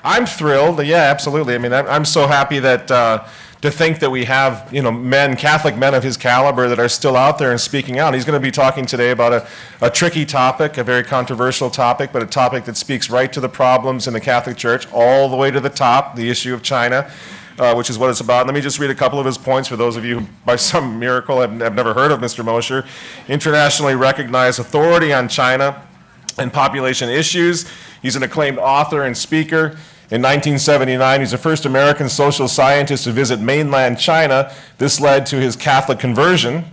I'm thrilled. Yeah, absolutely. I mean, I'm so happy that to think that we have, men, Catholic men of his caliber that are still out there and speaking out. He's going to be talking today about a tricky topic, a very controversial topic, but a topic that speaks right to the problems in the Catholic Church, all the way to the top, the issue of China, which is what it's about. Let me just read a couple of his points for those of you who, by some miracle, have never heard of Mr. Mosher. Internationally recognized authority on China and population issues. He's an acclaimed author and speaker. In 1979, he's the first American social scientist to visit mainland China. This led to his Catholic conversion.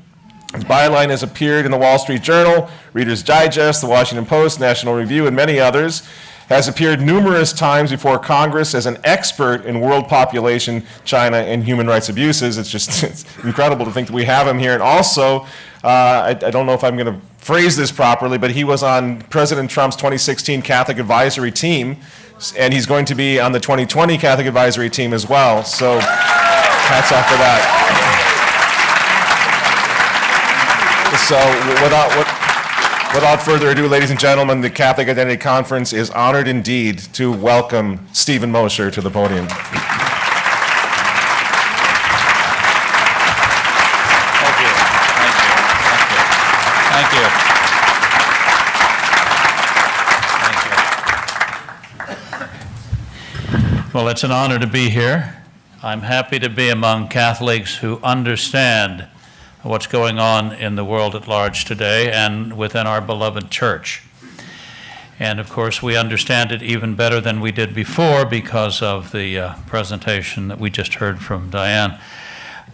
His byline has appeared in the Wall Street Journal, Reader's Digest, the Washington Post, National Review, and many others. Has appeared numerous times before Congress as an expert in world population, China, and human rights abuses. It's incredible to think that we have him here. And also, I don't know if I'm going to phrase this properly, but he was on President Trump's 2016 Catholic Advisory Team, and he's going to be on the 2020 Catholic Advisory Team as well. So hats off for that. So without further ado, ladies and gentlemen, the Catholic Identity Conference is honored indeed to welcome Stephen Mosher to the podium. Well, it's an honor to be here. I'm happy to be among Catholics who understand what's going on in the world at large today and within our beloved church. And of course, we understand it even better than we did before because of the presentation that we just heard from Diane.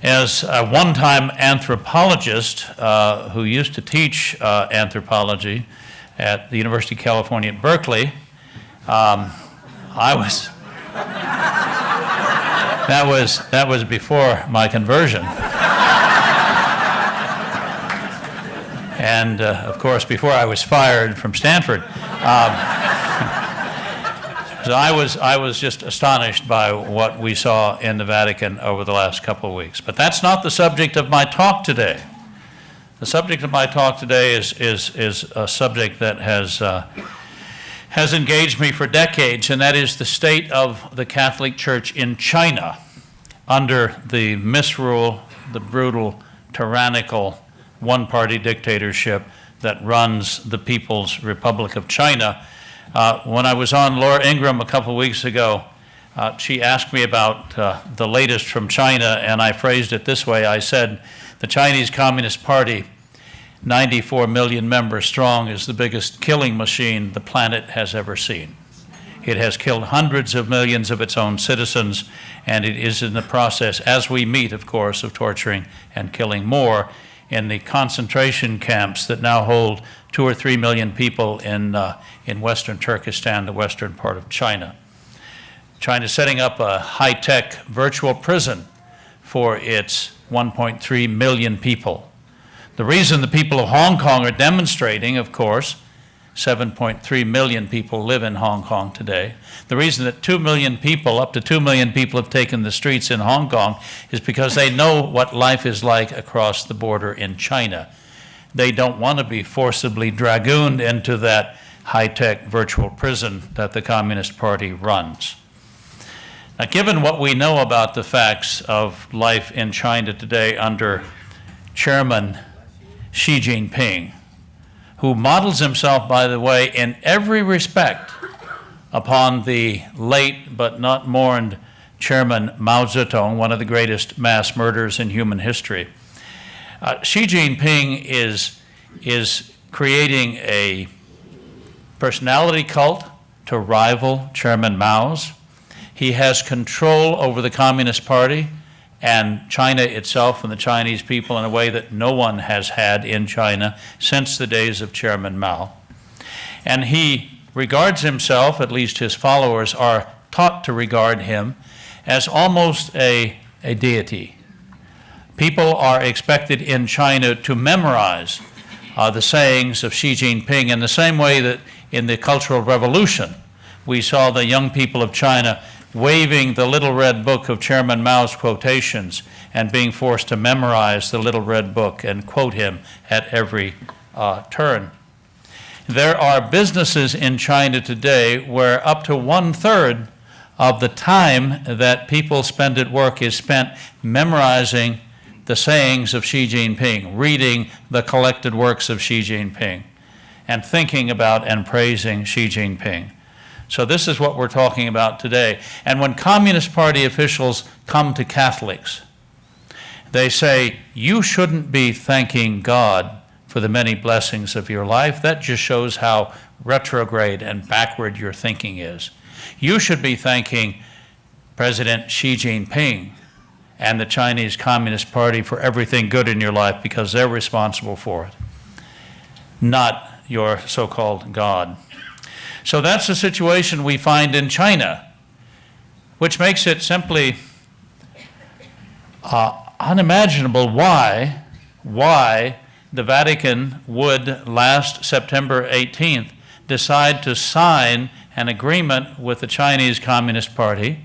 As a one-time anthropologist who used to teach anthropology at the University of California at Berkeley, that was before my conversion. And of course, before I was fired from Stanford. So I was just astonished by what we saw in the Vatican over the last couple of weeks. But that's not the subject of my talk today. The subject of my talk today is a subject that has engaged me for decades, and that is the state of the Catholic Church in China under the misrule, the brutal, tyrannical, one-party dictatorship that runs the People's Republic of China. When I was on Laura Ingraham a couple weeks ago, she asked me about the latest from China, and I phrased it this way. I said, the Chinese Communist Party, 94 million members strong, is the biggest killing machine the planet has ever seen. It has killed hundreds of millions of its own citizens, and it is in the process, as we meet, of course, of torturing and killing more in the concentration camps that now hold 2 or 3 million people in Western Turkestan, the western part of China. China is setting up a high-tech virtual prison for its 1.3 million people. The reason the people of Hong Kong are demonstrating, of course, 7.3 million people live in Hong Kong today. The reason that 2 million people, up to 2 million people have taken the streets in Hong Kong is because they know what life is like across the border in China. They don't want to be forcibly dragooned into that high-tech virtual prison that the Communist Party runs. Now, given what we know about the facts of life in China today under Chairman Xi Jinping, who models himself, by the way, in every respect upon the late but not mourned Chairman Mao Tse-Tung, one of the greatest mass murderers in human history. Xi Jinping is creating a personality cult to rival Chairman Mao's. He has control over the Communist Party and China itself and the Chinese people in a way that no one has had in China since the days of Chairman Mao. And he regards himself, at least his followers are taught to regard him, as almost a deity. People are expected in China to memorize the sayings of Xi Jinping in the same way that in the Cultural Revolution we saw the young people of China waving the little red book of Chairman Mao's quotations and being forced to memorize the little red book and quote him at every turn. There are businesses in China today where up to 1/3 of the time that people spend at work is spent memorizing the sayings of Xi Jinping, reading the collected works of Xi Jinping, and thinking about and praising Xi Jinping. So this is what we're talking about today. And when Communist Party officials come to Catholics, they say, you shouldn't be thanking God for the many blessings of your life. That just shows how retrograde and backward your thinking is. You should be thanking President Xi Jinping and the Chinese Communist Party for everything good in your life because they're responsible for it, not your so-called God. So that's the situation we find in China, which makes it simply unimaginable why the Vatican would, last September 18th, decide to sign an agreement with the Chinese Communist Party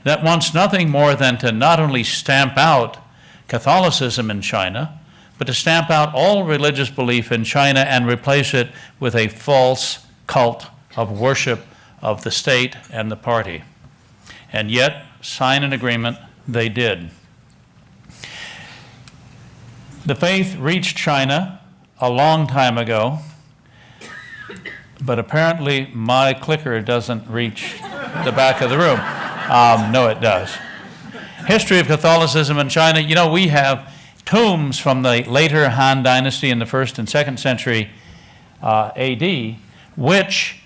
that wants nothing more than to not only stamp out Catholicism in China, but to stamp out all religious belief in China and replace it with a false cult of worship of the state and the party. And yet, sign an agreement they did. The faith reached China a long time ago, but apparently my clicker doesn't reach the back of the room. No, it does. History of Catholicism in China. You know, we have tombs from the later Han Dynasty in the 1st and 2nd century AD, which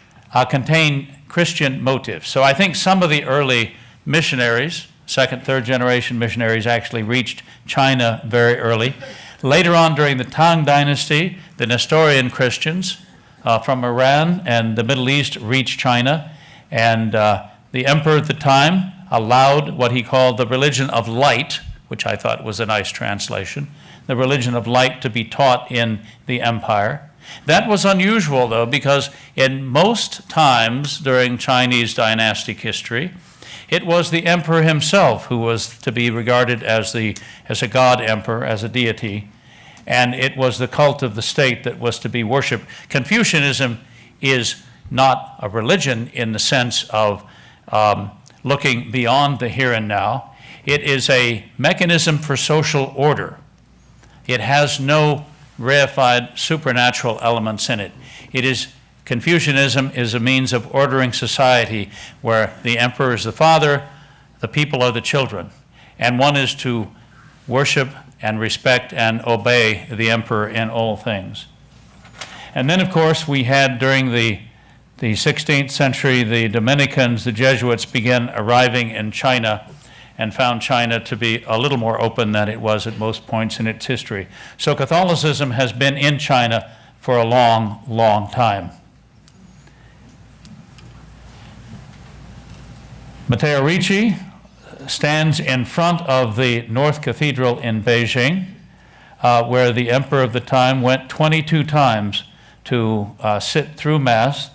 contain Christian motifs. So I think some of the early missionaries, 2nd, 3rd generation missionaries, actually reached China very early. Later on during the Tang Dynasty, the Nestorian Christians from Iran and the Middle East reached China, and the emperor at the time allowed what he called the religion of light, which I thought was a nice translation, the religion of light to be taught in the empire. That was unusual, though, because in most times during Chinese dynastic history, it was the emperor himself who was to be regarded as a god emperor, as a deity, and it was the cult of the state that was to be worshipped. Confucianism is not a religion in the sense of looking beyond the here and now. It is a mechanism for social order. It has no reified supernatural elements in it. Confucianism is a means of ordering society where the emperor is the father, the people are the children, and one is to worship and respect and obey the emperor in all things. And then, of course, we had during the 16th century, the Dominicans, the Jesuits, began arriving in China and found China to be a little more open than it was at most points in its history. So Catholicism has been in China for a long, long time. Matteo Ricci stands in front of the North Cathedral in Beijing, where the emperor of the time went 22 times to sit through Mass.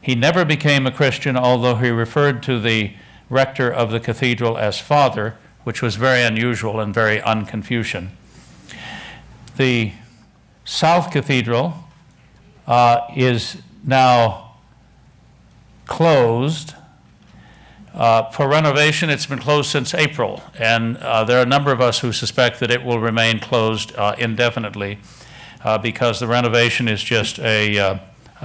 He never became a Christian, although he referred to the rector of the cathedral as father, which was very unusual and very un-Confucian. The South Cathedral is now closed for renovation. It's been closed since April, and there are a number of us who suspect that it will remain closed indefinitely because the renovation is just a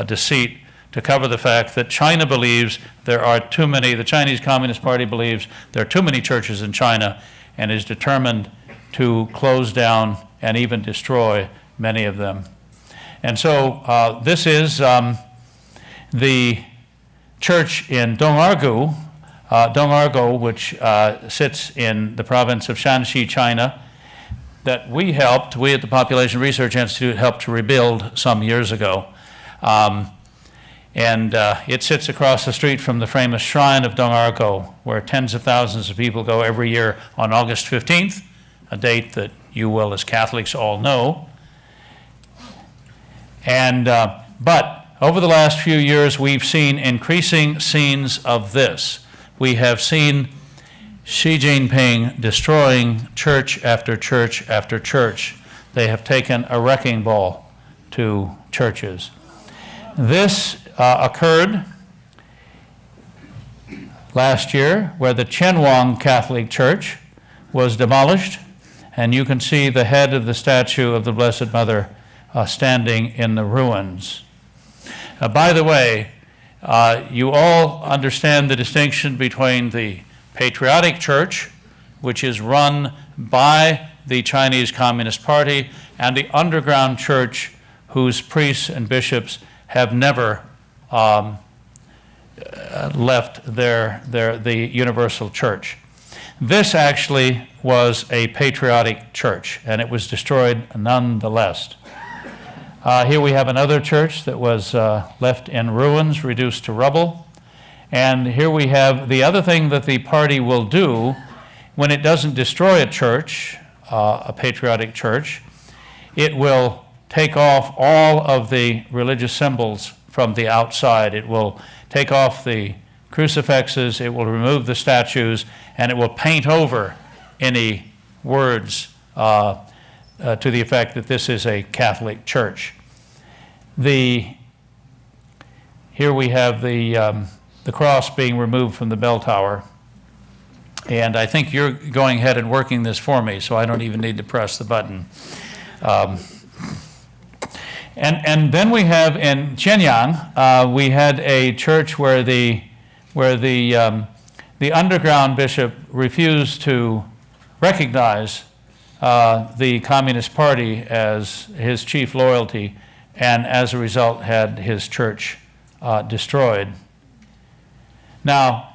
deceit to cover the fact that China believes there are too many, the Chinese Communist Party believes there are too many churches in China and is determined to close down and even destroy many of them. And so this is the church in Dong'argu, which sits in the province of Shanxi, China, that we at the Population Research Institute helped to rebuild some years ago. And it sits across the street from the famous shrine of Dong'argu, where tens of thousands of people go every year on August 15th, a date that you will, as Catholics, all know. And but over the last few years, we've seen increasing scenes of this. We have seen Xi Jinping destroying church after church after church. They have taken a wrecking ball to churches. This occurred last year where the Qianwang Catholic Church was demolished, and you can see the head of the statue of the Blessed Mother standing in the ruins. By the way, you all understand the distinction between the patriotic church, which is run by the Chinese Communist Party, and the underground church, whose priests and bishops have never left the universal church. This actually was a patriotic church, and it was destroyed nonetheless. Here we have another church that was left in ruins, reduced to rubble. And here we have the other thing that the party will do when it doesn't destroy a church, a patriotic church. It will take off all of the religious symbols from the outside. It will take off the crucifixes, it will remove the statues, and it will paint over any words to the effect that this is a Catholic church. Here we have the cross being removed from the bell tower. And I think you're going ahead and working this for me, so I don't even need to press the button. And then we have in Shenyang, we had a church where the underground bishop refused to recognize the Communist Party as his chief loyalty, and as a result had his church destroyed. Now,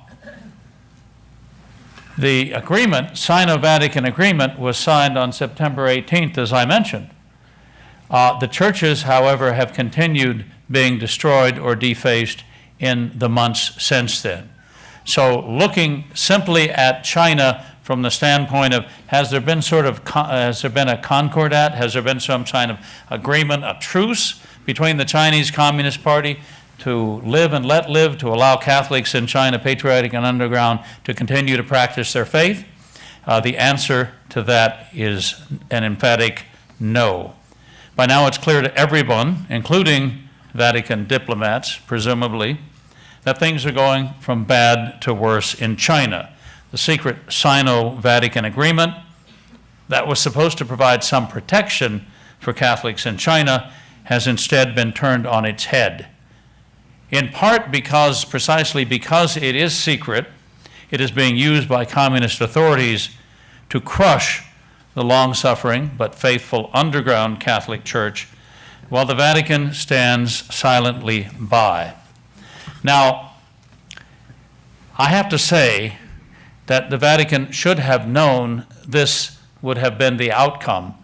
the agreement, Sino-Vatican agreement, was signed on September 18th, as I mentioned. The churches, however, have continued being destroyed or defaced in the months since then. So looking simply at China from the standpoint of, has there been a concordat? Has there been some kind of agreement, a truce between the Chinese Communist Party to live and let live, to allow Catholics in China, patriotic and underground, to continue to practice their faith? The answer to that is an emphatic no. By now it's clear to everyone, including Vatican diplomats, presumably, that things are going from bad to worse in China. The secret Sino-Vatican agreement that was supposed to provide some protection for Catholics in China has instead been turned on its head. In part precisely because it is secret, it is being used by communist authorities to crush the long-suffering but faithful underground Catholic Church, while the Vatican stands silently by. Now, I have to say that the Vatican should have known this would have been the outcome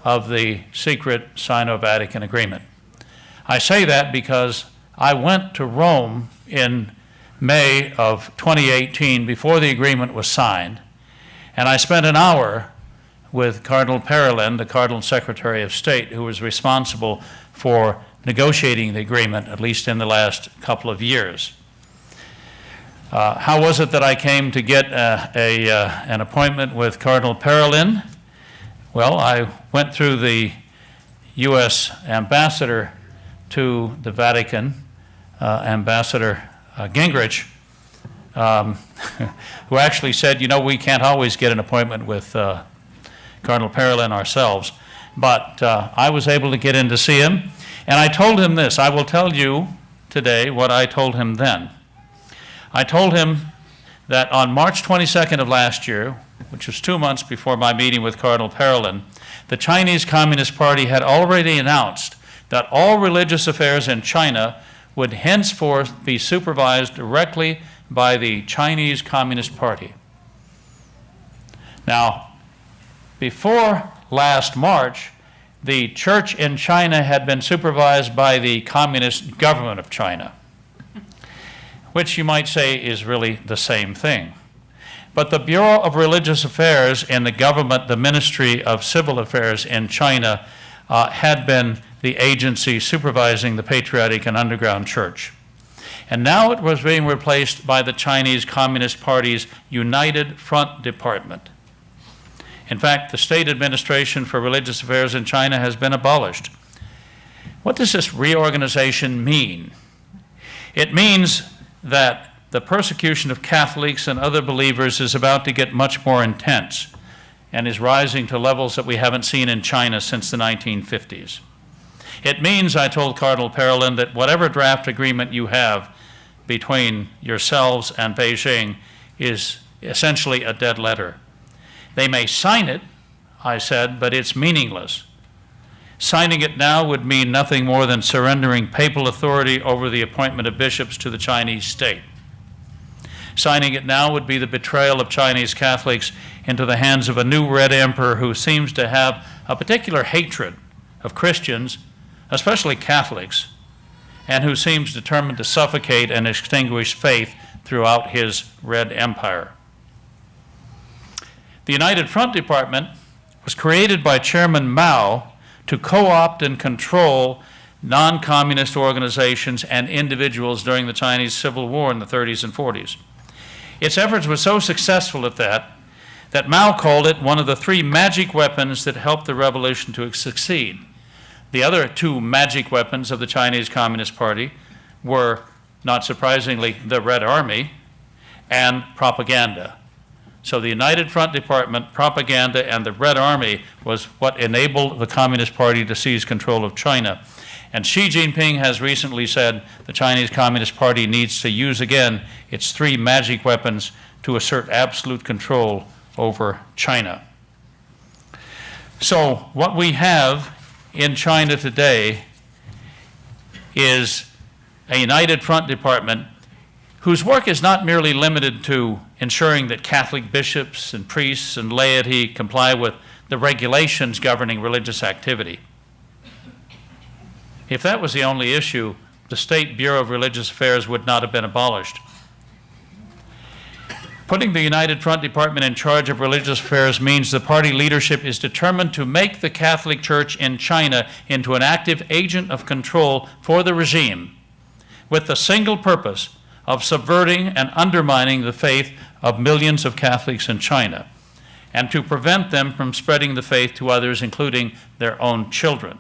of the secret Sino-Vatican agreement. I say that because I went to Rome in May of 2018 before the agreement was signed, and I spent an hour with Cardinal Parolin, the Cardinal Secretary of State, who was responsible for negotiating the agreement, at least in the last couple of years. How was it that I came to get an appointment with Cardinal Parolin? Well, I went through the U.S. ambassador to the Vatican, Ambassador Gingrich, who actually said, you know, we can't always get an appointment with Cardinal Parolin ourselves, but I was able to get in to see him, and I told him this. I will tell you today what I told him then. I told him that on March 22nd of last year, which was 2 months before my meeting with Cardinal Parolin, the Chinese Communist Party had already announced that all religious affairs in China would henceforth be supervised directly by the Chinese Communist Party. Now, before last March, the church in China had been supervised by the Communist government of China, which you might say is really the same thing. But the Bureau of Religious Affairs in the government, the Ministry of Civil Affairs in China, had been the agency supervising the patriotic and underground church. And now it was being replaced by the Chinese Communist Party's United Front Department. In fact, the State Administration for Religious Affairs in China has been abolished. What does this reorganization mean? It means that the persecution of Catholics and other believers is about to get much more intense and is rising to levels that we haven't seen in China since the 1950s. It means, I told Cardinal Parolin, that whatever draft agreement you have between yourselves and Beijing is essentially a dead letter. They may sign it, I said, but it's meaningless. Signing it now would mean nothing more than surrendering papal authority over the appointment of bishops to the Chinese state. Signing it now would be the betrayal of Chinese Catholics into the hands of a new Red Emperor who seems to have a particular hatred of Christians, especially Catholics, and who seems determined to suffocate and extinguish faith throughout his Red Empire. The United Front Department was created by Chairman Mao to co-opt and control non-communist organizations and individuals during the Chinese Civil War in the 30s and 40s. Its efforts were so successful at that Mao called it one of the three magic weapons that helped the revolution to succeed. The other two magic weapons of the Chinese Communist Party were, not surprisingly, the Red Army and propaganda. So the United Front Department, propaganda, and the Red Army was what enabled the Communist Party to seize control of China. And Xi Jinping has recently said the Chinese Communist Party needs to use again its three magic weapons to assert absolute control over China. So what we have in China today is a United Front Department whose work is not merely limited to ensuring that Catholic bishops and priests and laity comply with the regulations governing religious activity. If that was the only issue, the State Bureau of Religious Affairs would not have been abolished. Putting the United Front Department in charge of religious affairs means the party leadership is determined to make the Catholic Church in China into an active agent of control for the regime, with the single purpose of subverting and undermining the faith of millions of Catholics in China, and to prevent them from spreading the faith to others, including their own children.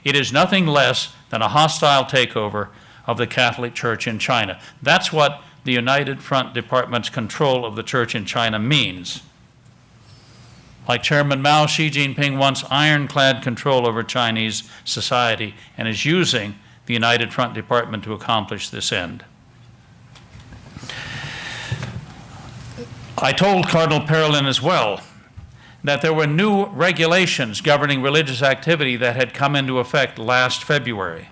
It is nothing less than a hostile takeover of the Catholic Church in China. That's what the United Front Department's control of the Church in China means. Like Chairman Mao, Xi Jinping wants ironclad control over Chinese society and is using the United Front Department to accomplish this end. I told Cardinal Parolin as well that there were new regulations governing religious activity that had come into effect last February.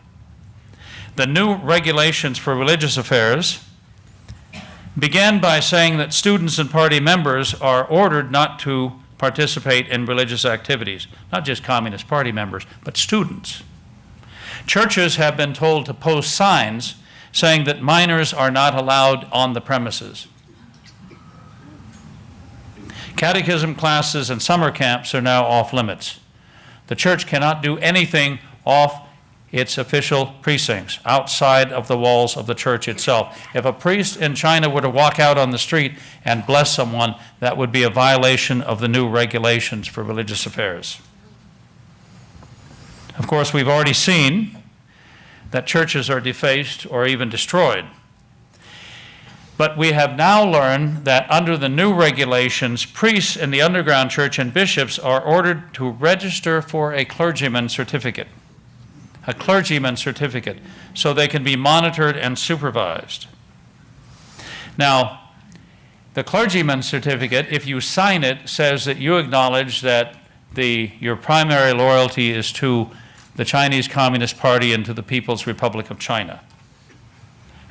The new regulations for religious affairs began by saying that students and party members are ordered not to participate in religious activities, not just Communist Party members, but students. Churches have been told to post signs saying that minors are not allowed on the premises. Catechism classes and summer camps are now off limits. The church cannot do anything off its official precincts, outside of the walls of the church itself. If a priest in China were to walk out on the street and bless someone, that would be a violation of the new regulations for religious affairs. Of course, we've already seen that churches are defaced or even destroyed. But we have now learned that under the new regulations, priests in the underground church and bishops are ordered to register for a clergyman certificate, so they can be monitored and supervised. Now, the clergyman certificate, if you sign it, says that you acknowledge that your primary loyalty is to the Chinese Communist Party and to the People's Republic of China.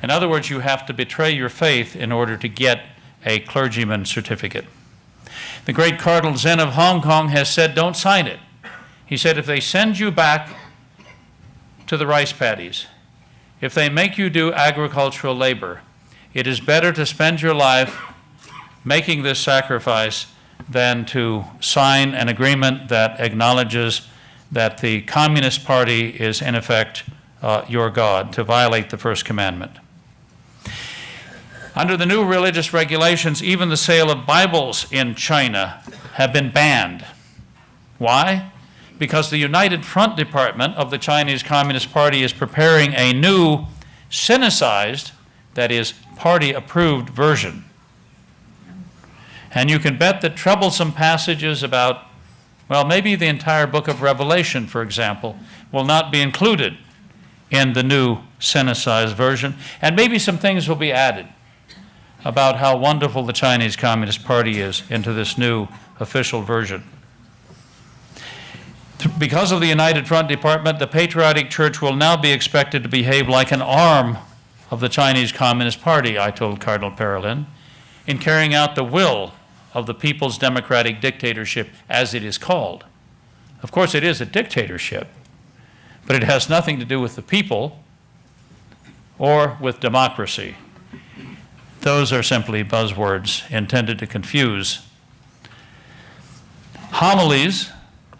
In other words, you have to betray your faith in order to get a clergyman certificate. The great Cardinal Zen of Hong Kong has said, don't sign it. He said, if they send you back to the rice paddies, if they make you do agricultural labor, it is better to spend your life making this sacrifice than to sign an agreement that acknowledges that the Communist Party is in effect your God, to violate the first commandment. Under the new religious regulations, even the sale of Bibles in China have been banned. Why? Because the United Front Department of the Chinese Communist Party is preparing a new sinicized, that is, party-approved version. And you can bet that troublesome passages about, well, maybe the entire book of Revelation, for example, will not be included in the new Sinicized version, and maybe some things will be added about how wonderful the Chinese Communist Party is into this new official version. Because of the United Front Department, the Patriotic Church will now be expected to behave like an arm of the Chinese Communist Party, I told Cardinal Parolin, in carrying out the will of the People's Democratic Dictatorship, as it is called. Of course, it is a dictatorship, but it has nothing to do with the people or with democracy. Those are simply buzzwords intended to confuse. Homilies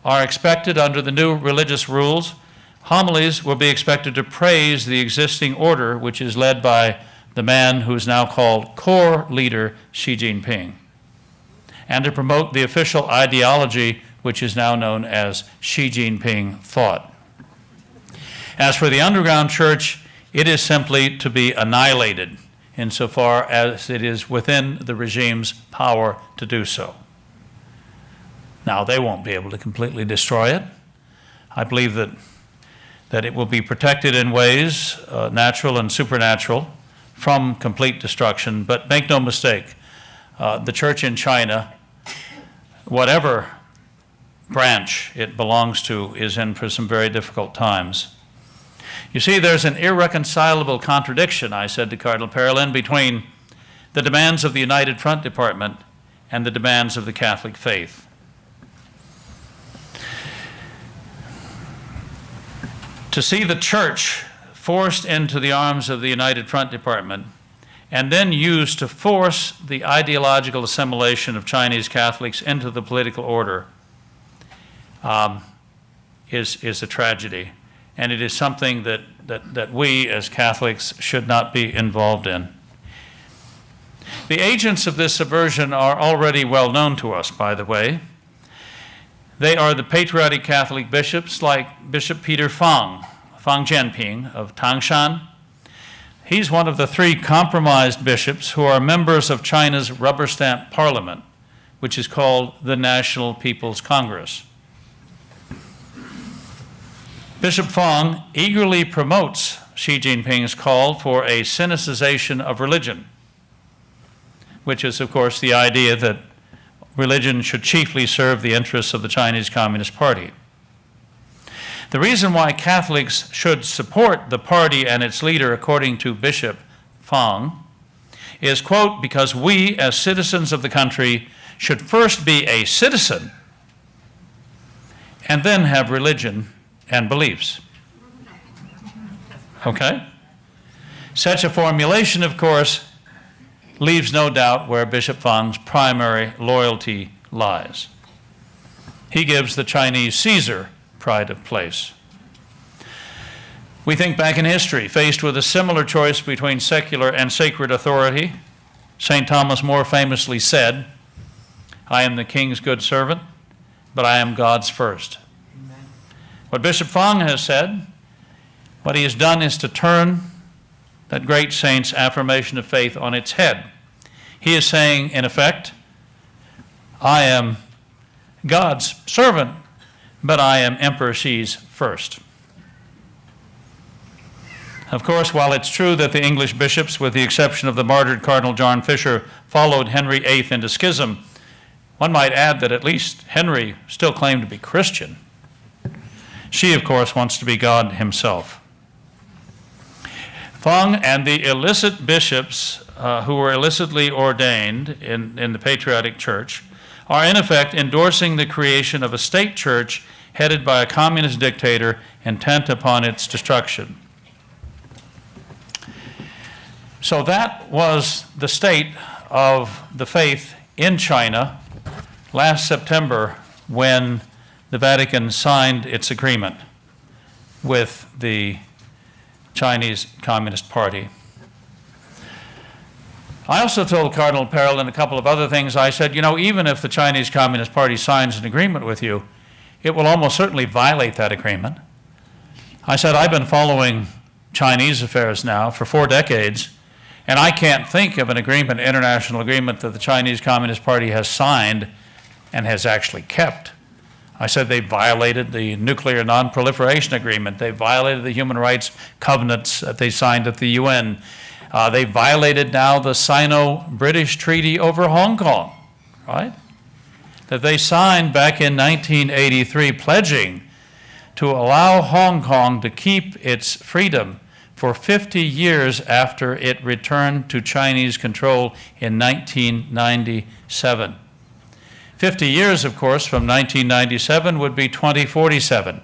are expected under the new religious rules. Homilies will be expected to praise the existing order, which is led by the man who is now called core leader Xi Jinping, and to promote the official ideology, which is now known as Xi Jinping thought. As for the underground church, it is simply to be annihilated insofar as it is within the regime's power to do so. Now, they won't be able to completely destroy it. I believe that it will be protected in ways, natural and supernatural, from complete destruction. But make no mistake, the church in China, whatever branch it belongs to, is in for some very difficult times. You see, there's an irreconcilable contradiction, I said to Cardinal Parolin, between the demands of the United Front Department and the demands of the Catholic faith. To see the church forced into the arms of the United Front Department and then used to force the ideological assimilation of Chinese Catholics into the political order is a tragedy. And it is something that we as Catholics should not be involved in. The agents of this subversion are already well known to us, by the way. They are the patriotic Catholic bishops like Bishop Peter Fang Jianping of Tangshan. He's one of the 3 compromised bishops who are members of China's rubber stamp parliament, which is called the National People's Congress. Bishop Fang eagerly promotes Xi Jinping's call for a Sinicization of religion, which is, of course, the idea that religion should chiefly serve the interests of the Chinese Communist Party. The reason why Catholics should support the party and its leader, according to Bishop Fang, is, quote, because we as citizens of the country should first be a citizen and then have religion and beliefs. Okay? Such a formulation, of course, leaves no doubt where Bishop Fang's primary loyalty lies. He gives the Chinese Caesar pride of place. We think back in history, faced with a similar choice between secular and sacred authority, St. Thomas More famously said, I am the king's good servant, but I am God's first. What Bishop Fang has said, what he has done is to turn that great saint's affirmation of faith on its head. He is saying, in effect, I am God's servant, but I am Emperor Xi's first. Of course, while it's true that the English bishops, with the exception of the martyred Cardinal John Fisher, followed Henry VIII into schism, one might add that at least Henry still claimed to be Christian. She, of course, wants to be God himself. Fang and the illicit bishops who were illicitly ordained in the Patriotic Church are in effect endorsing the creation of a state church headed by a communist dictator intent upon its destruction. So that was the state of the faith in China last September when the Vatican signed its agreement with the Chinese Communist Party. I also told Cardinal Parolin a couple of other things. I said, you know, even if the Chinese Communist Party signs an agreement with you, it will almost certainly violate that agreement. I said, I've been following Chinese affairs now for 4 decades, And I can't think of an agreement, international agreement, that the Chinese Communist Party has signed and has actually kept. I said they violated the Nuclear Non-Proliferation Agreement. They violated the human rights covenants that they signed at the UN. They violated now the Sino-British Treaty over Hong Kong, right? That they signed back in 1983, pledging to allow Hong Kong to keep its freedom for 50 years after it returned to Chinese control in 1997. 50 years, of course, from 1997 would be 2047.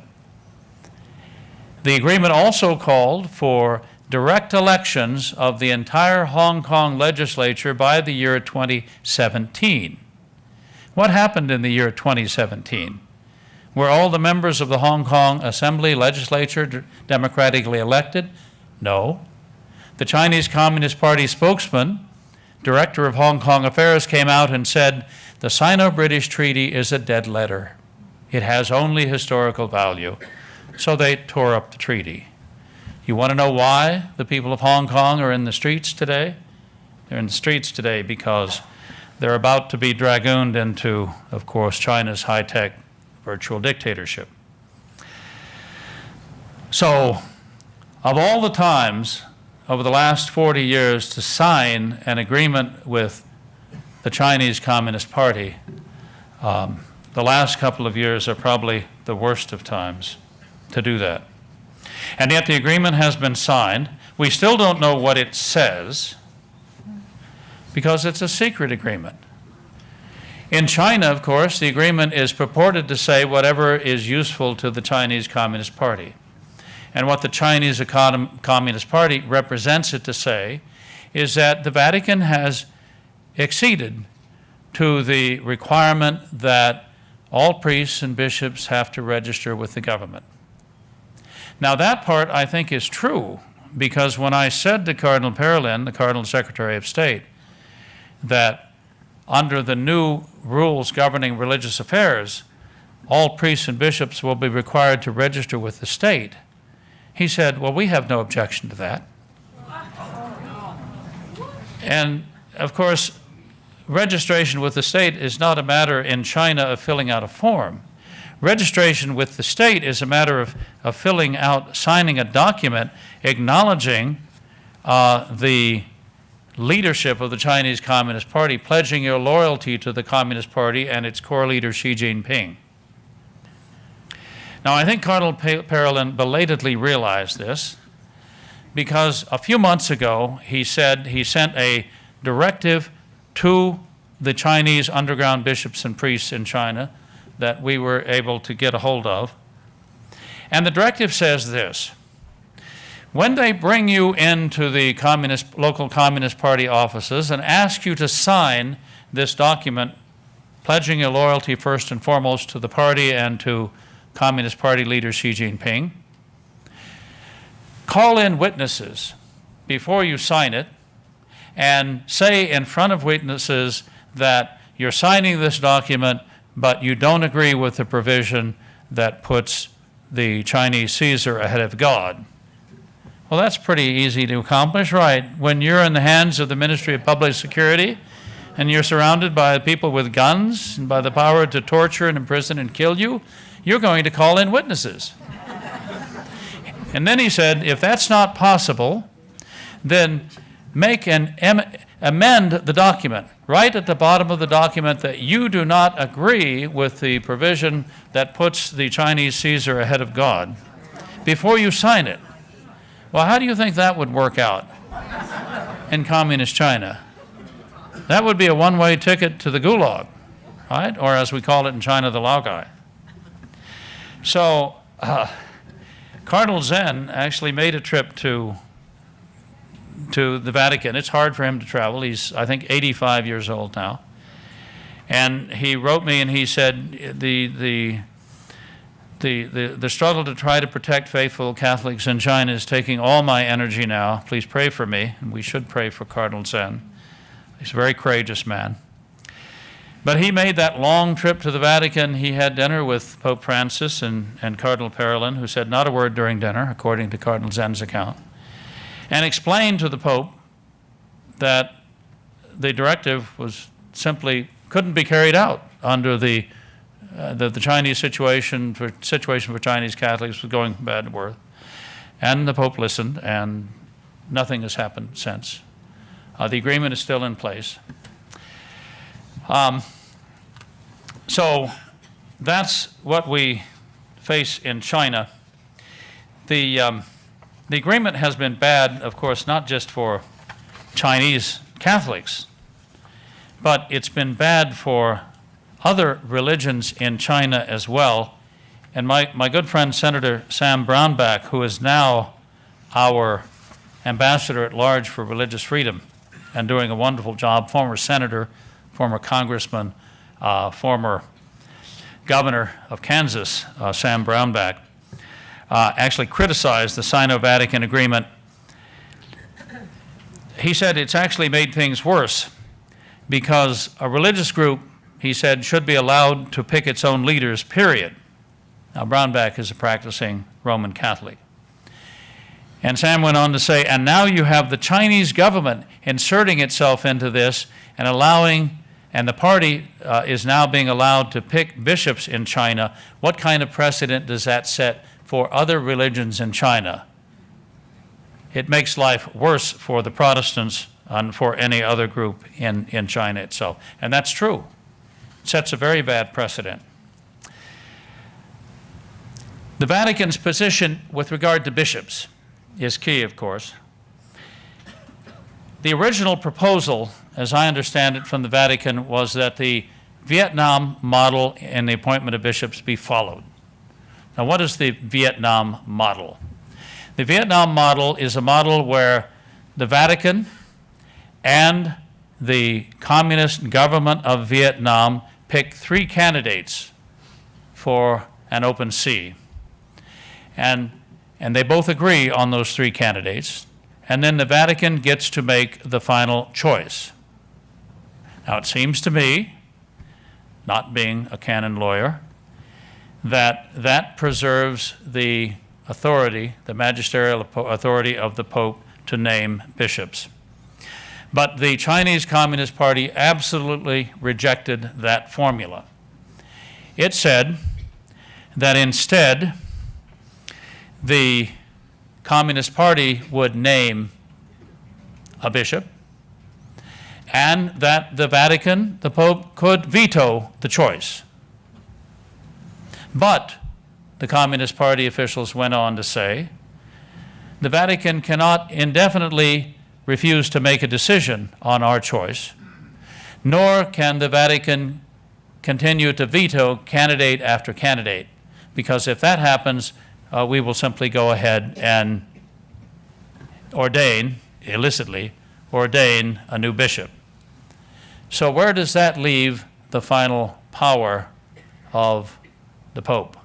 The agreement also called for direct elections of the entire Hong Kong legislature by the year 2017. What happened in the year 2017? Were all the members of the Hong Kong Assembly legislature democratically elected? No. The Chinese Communist Party spokesman, director of Hong Kong Affairs, came out and said, the Sino-British Treaty is a dead letter. It has only historical value. So they tore up the treaty. You want to know why the people of Hong Kong are in the streets today? They're in the streets today because they're about to be dragooned into, of course, China's high-tech virtual dictatorship. So, of all the times over the last 40 years to sign an agreement with the Chinese Communist Party, the last couple of years are probably the worst of times to do that. And yet the agreement has been signed. We still don't know what it says because it's a secret agreement. In China, of course, the agreement is purported to say whatever is useful to the Chinese Communist Party. And what the Chinese Communist Party represents it to say is that the Vatican has acceded to the requirement that all priests and bishops have to register with the government. Now that part I think is true, because when I said to Cardinal Parolin, the Cardinal Secretary of State, that under the new rules governing religious affairs, all priests and bishops will be required to register with the state, he said, well, we have no objection to that. And of course, registration with the state is not a matter in China of filling out a form. Registration with the state is a matter of filling out, signing a document acknowledging the leadership of the Chinese Communist Party, pledging your loyalty to the Communist Party and its core leader, Xi Jinping. Now, I think Cardinal Parolin belatedly realized this because a few months ago he said he sent a directive to the Chinese underground bishops and priests in China that we were able to get a hold of. And the directive says this: when they bring you into the local Communist Party offices and ask you to sign this document pledging your loyalty first and foremost to the party and to Communist Party leader Xi Jinping, call in witnesses before you sign it and say in front of witnesses that you're signing this document, but you don't agree with the provision that puts the Chinese Caesar ahead of God. Well, that's pretty easy to accomplish, right? When you're in the hands of the Ministry of Public Security and you're surrounded by people with guns and by the power to torture and imprison and kill you, you're going to call in witnesses. And then he said, if that's not possible, then amend the document. Write at the bottom of the document that you do not agree with the provision that puts the Chinese Caesar ahead of God before you sign it. Well, how do you think that would work out in communist China? That would be a one-way ticket to the gulag, right? Or as we call it in China, the Laogai. So Cardinal Zen actually made a trip to the Vatican. It's hard for him to travel. He's, I think, 85 years old now. And he wrote me and he said, the struggle to try to protect faithful Catholics in China is taking all my energy now. Please pray for me. And we should pray for Cardinal Zen. He's a very courageous man. But he made that long trip to the Vatican. He had dinner with Pope Francis and Cardinal Parolin, who said not a word during dinner, according to Cardinal Zen's account, and explained to the Pope that the directive was simply couldn't be carried out under the Chinese situation for Chinese Catholics was going from bad to worse. And the Pope listened, and nothing has happened since. The agreement is still in place. So that's what we face in China. The agreement has been bad, of course, not just for Chinese Catholics, but it's been bad for other religions in China as well. And my good friend Senator Sam Brownback, who is now our ambassador at large for religious freedom and doing a wonderful job, former senator, former congressman, former governor of Kansas, Sam Brownback, actually criticized the Sino-Vatican agreement. He said it's actually made things worse because a religious group, he said, should be allowed to pick its own leaders, period. Now, Brownback is a practicing Roman Catholic. And Sam went on to say, and now you have the Chinese government inserting itself into this and allowing, and the party is now being allowed to pick bishops in China. What kind of precedent does that set for other religions in China? It makes life worse for the Protestants and for any other group in China itself. And that's true. It sets a very bad precedent. The Vatican's position with regard to bishops is key, of course. The original proposal, as I understand it from the Vatican, was that the Vietnam model in the appointment of bishops be followed. Now, what is the Vietnam model? The Vietnam model is a model where the Vatican and the communist government of Vietnam pick 3 candidates for an open see. And they both agree on those 3 candidates, and then the Vatican gets to make the final choice. Now, it seems to me, not being a canon lawyer, that preserves the authority, the magisterial authority of the Pope to name bishops. But the Chinese Communist Party absolutely rejected that formula. It said that instead, the Communist Party would name a bishop, and that the Vatican, the Pope, could veto the choice. But the Communist Party officials went on to say, the Vatican cannot indefinitely refuse to make a decision on our choice, nor can the Vatican continue to veto candidate after candidate, because if that happens, we will simply go ahead and illicitly ordain a new bishop. So where does that leave the final power of the Pope?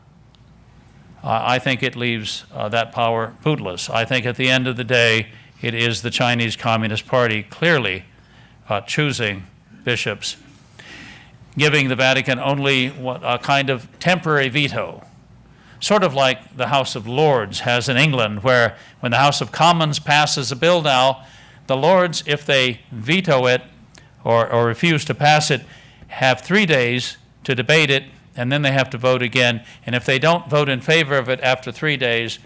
I think it leaves that power bootless. I think at the end of the day, it is the Chinese Communist Party clearly choosing bishops, giving the Vatican only a kind of temporary veto, sort of like the House of Lords has in England, where when the House of Commons passes a bill now, the Lords, if they veto it or refuse to pass it, have 3 days to debate it, and then they have to vote again. And if they don't vote in favor of it after 3 days,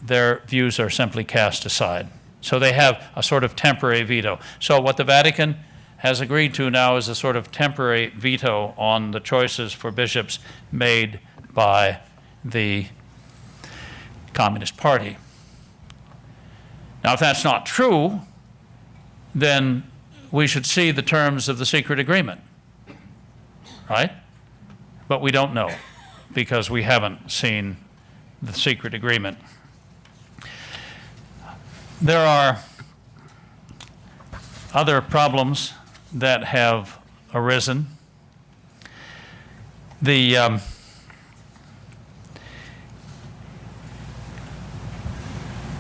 their views are simply cast aside. So they have a sort of temporary veto. So what the Vatican has agreed to now is a sort of temporary veto on the choices for bishops made by the Communist Party. Now, if that's not true, then we should see the terms of the secret agreement, right? But we don't know, because we haven't seen the secret agreement. There are other problems that have arisen. The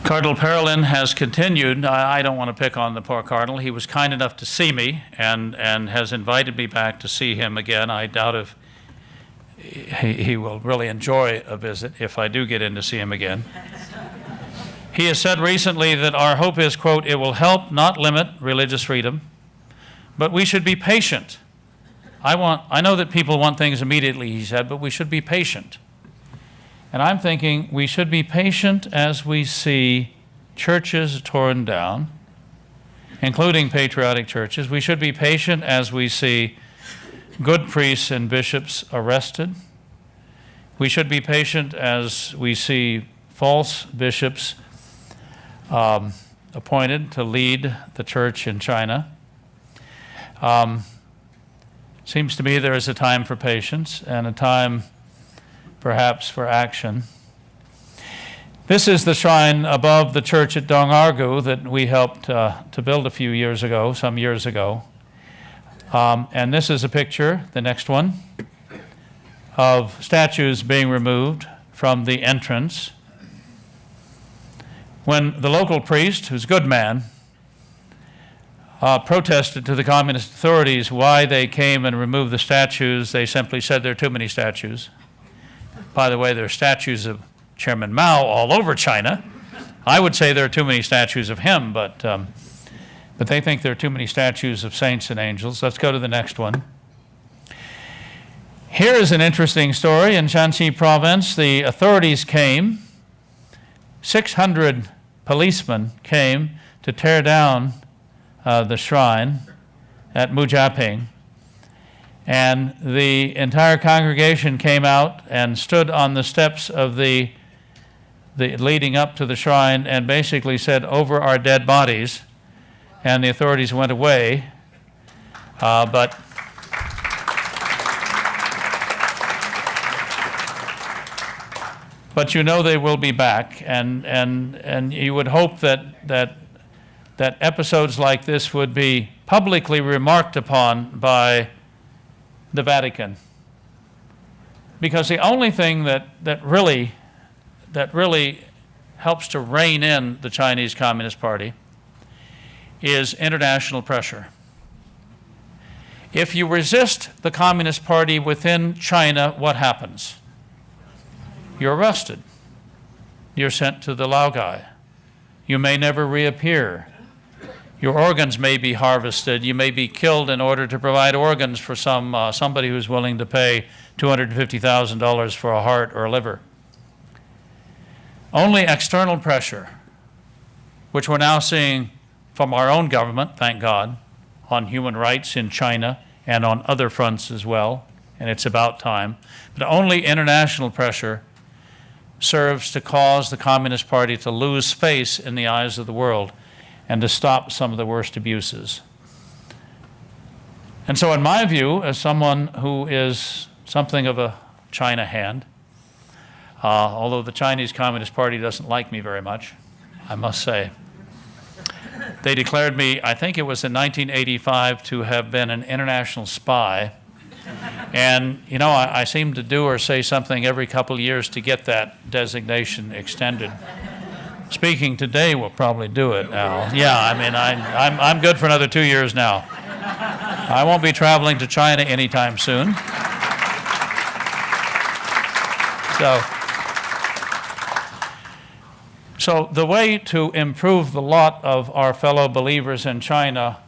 Cardinal Parolin has continued. I don't want to pick on the poor Cardinal. He was kind enough to see me and has invited me back to see him again. I doubt if he will really enjoy a visit if I do get in to see him again. He has said recently that our hope is, quote, "it will help, not limit, religious freedom, but we should be patient." I know that people want things immediately, he said, but we should be patient. And I'm thinking we should be patient as we see churches torn down, including patriotic churches. We should be patient as we see good priests and bishops arrested. We should be patient as we see false bishops appointed to lead the church in China. Seems to me there is a time for patience and a time perhaps for action. This is the shrine above the church at Dongargu that we helped to build a few years ago, some years ago. And this is a picture, the next one, of statues being removed from the entrance. When the local priest, who's a good man, protested to the communist authorities why they came and removed the statues, they simply said there are too many statues. By the way, there are statues of Chairman Mao all over China. I would say there are too many statues of him, but they think there are too many statues of saints and angels. Let's go to the next one. Here is an interesting story. In Shanxi province, the authorities came. 600 policemen came to tear down the shrine at Mujaping. And the entire congregation came out and stood on the steps of the leading up to the shrine and basically said, "Over our dead bodies." And the authorities went away. But you know they will be back, and you would hope that episodes like this would be publicly remarked upon by the Vatican. Because the only thing that really helps to rein in the Chinese Communist Party is international pressure. If you resist the Communist Party within China, what happens? You're arrested. You're sent to the Laogai. You may never reappear. Your organs may be harvested. You may be killed in order to provide organs for somebody who's willing to pay $250,000 for a heart or a liver. Only external pressure, which we're now seeing from our own government, thank God, on human rights in China and on other fronts as well, and it's about time, but only international pressure serves to cause the Communist Party to lose face in the eyes of the world and to stop some of the worst abuses. And so in my view, as someone who is something of a China hand, although the Chinese Communist Party doesn't like me very much, I must say, they declared me, I think it was in 1985, to have been an international spy. And, you know, I seem to do or say something every couple of years to get that designation extended. Speaking today will probably do it now. Yeah, I mean, I'm good for another 2 years now. I won't be traveling to China anytime soon. So the way to improve the lot of our fellow believers in China,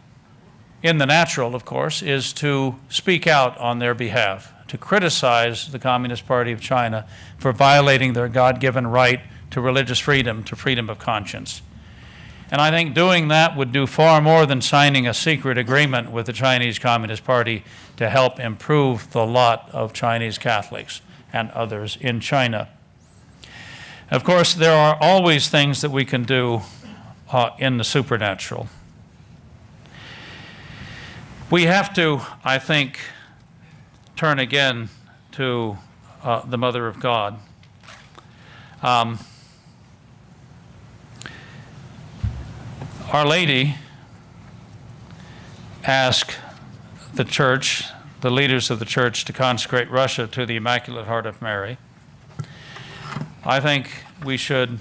in the natural, of course, is to speak out on their behalf, to criticize the Communist Party of China for violating their God-given right to religious freedom, to freedom of conscience. And I think doing that would do far more than signing a secret agreement with the Chinese Communist Party to help improve the lot of Chinese Catholics and others in China. Of course, there are always things that we can do in the supernatural. We have to, I think, turn again to the Mother of God. Our Lady asked the Church, the leaders of the Church, to consecrate Russia to the Immaculate Heart of Mary. I think we should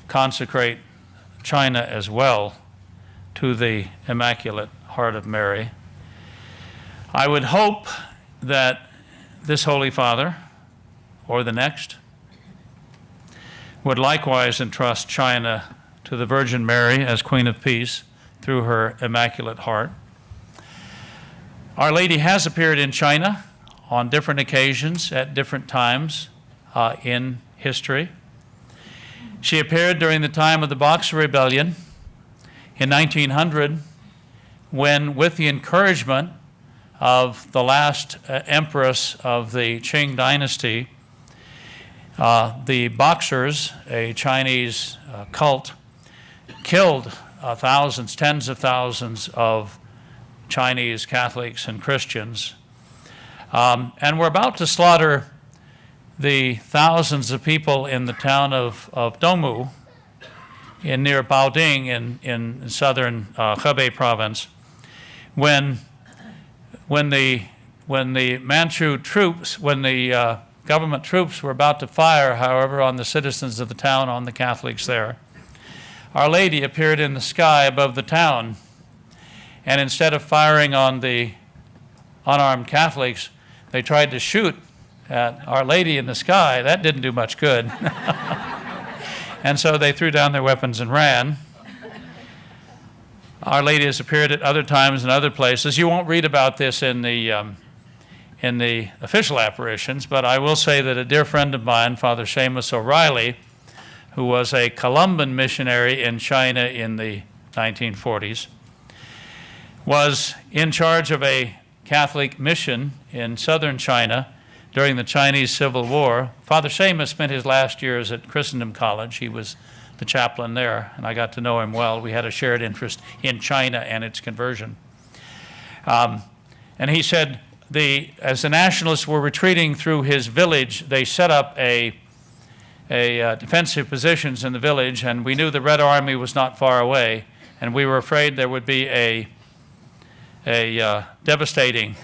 consecrate China as well to the Immaculate Heart of Mary. I would hope that this Holy Father, or the next, would likewise entrust China to the Virgin Mary as Queen of Peace through her Immaculate Heart. Our Lady has appeared in China on different occasions at different times in history. She appeared during the time of the Boxer Rebellion in 1900, when, with the encouragement of the last empress of the Qing dynasty, the Boxers, a Chinese cult, killed thousands, tens of thousands of Chinese Catholics and Christians, and were about to slaughter the thousands of people in the town of Dongmu near Baoding in southern Hebei province, when the Manchu troops, when the government troops were about to fire, however, on the citizens of the town, on the Catholics there, Our Lady appeared in the sky above the town, and instead of firing on the unarmed Catholics, they tried to shoot at Our Lady in the sky. That didn't do much good. And so they threw down their weapons and ran. Our Lady has appeared at other times in other places. You won't read about this in the official apparitions, but I will say that a dear friend of mine, Father Seamus O'Reilly, who was a Columban missionary in China in the 1940s, was in charge of a Catholic mission in southern China during the Chinese Civil War. Father Seamus spent his last years at Christendom College. He was the chaplain there, and I got to know him well. We had a shared interest in China and its conversion. And he said, as the nationalists were retreating through his village, they set up defensive positions in the village, and we knew the Red Army was not far away, and we were afraid there would be a devastating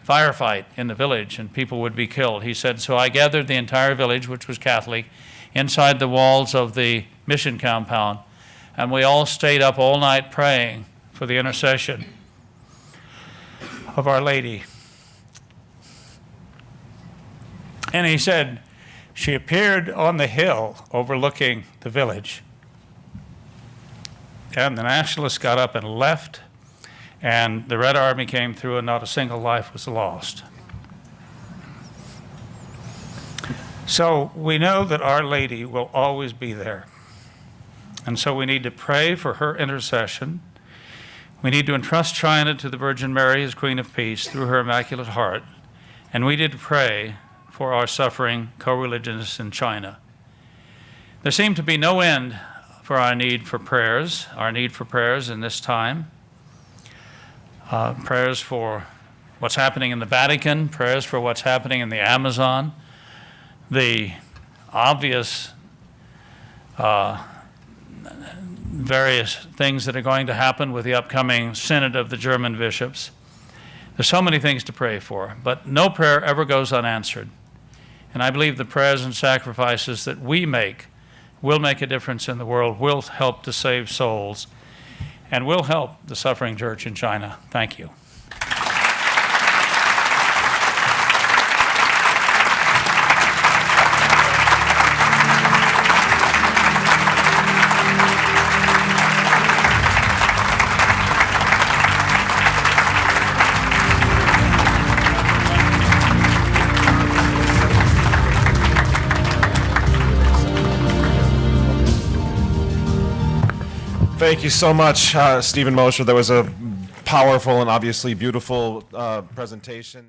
firefight in the village and people would be killed. He said, so I gathered the entire village, which was Catholic, inside the walls of the mission compound, and we all stayed up all night praying for the intercession of Our Lady. And he said, she appeared on the hill overlooking the village, and the nationalists got up and left, and the Red Army came through and not a single life was lost. So we know that Our Lady will always be there. And so we need to pray for her intercession. We need to entrust China to the Virgin Mary as Queen of Peace through her Immaculate Heart. And we need to pray for our suffering co-religionists in China. There seemed to be no end for our need for prayers in this time. Prayers for what's happening in the Vatican, prayers for what's happening in the Amazon, the obvious various things that are going to happen with the upcoming Synod of the German bishops. There's so many things to pray for, but no prayer ever goes unanswered. And I believe the prayers and sacrifices that we make will make a difference in the world, will help to save souls, and will help the suffering church in China. Thank you. Thank you so much, Stephen Mosher. That was a powerful and obviously beautiful presentation.